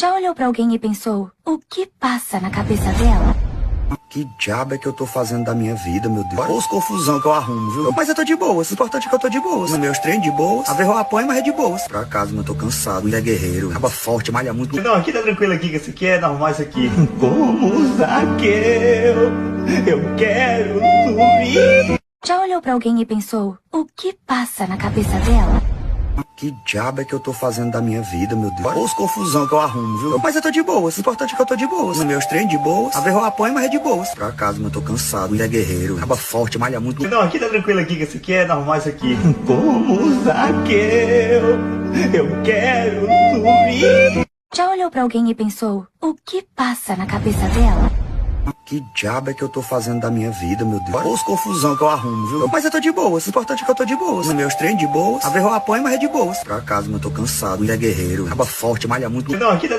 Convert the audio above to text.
Já olhou pra alguém e pensou, o que passa na cabeça dela? Que diabo é que eu tô fazendo da minha vida, meu Deus? Olha os confusão que eu arrumo, viu? Mas eu tô de boas, o importante é que eu tô de boas. No meus treinos de boas, a ver eu apoio, mas é de boas. Por acaso, eu tô cansado, ele é guerreiro, acaba forte, malha muito. Não, aqui tá tranquilo aqui, que isso aqui é normal isso aqui. Como Zaqueu, eu quero subir. Já olhou pra alguém e pensou, o que passa na cabeça dela? Que diabo é que eu tô fazendo da minha vida, meu Deus? Olha os confusão que eu arrumo, viu? Mas eu tô de boas, o importante é que eu tô de boas. No meus treinos de boas, a ver eu apoio, mas é de boas. Por acaso, eu tô cansado, ele é guerreiro, acaba forte, malha muito. Não, aqui tá tranquilo aqui, que isso aqui é normal isso aqui. Como Zaqueu, eu quero subir. Já olhou pra alguém e pensou, o que passa na cabeça dela? Que diabo é que eu tô fazendo da minha vida, meu Deus? Olha os confusão que eu arrumo, viu? Mas eu tô de boas, o importante é que eu tô de boas. No meus treinos de boas, a ver eu apoio, mas é de boas. Por acaso, eu tô cansado, ele é guerreiro, acaba forte, malha muito. Não, aqui tá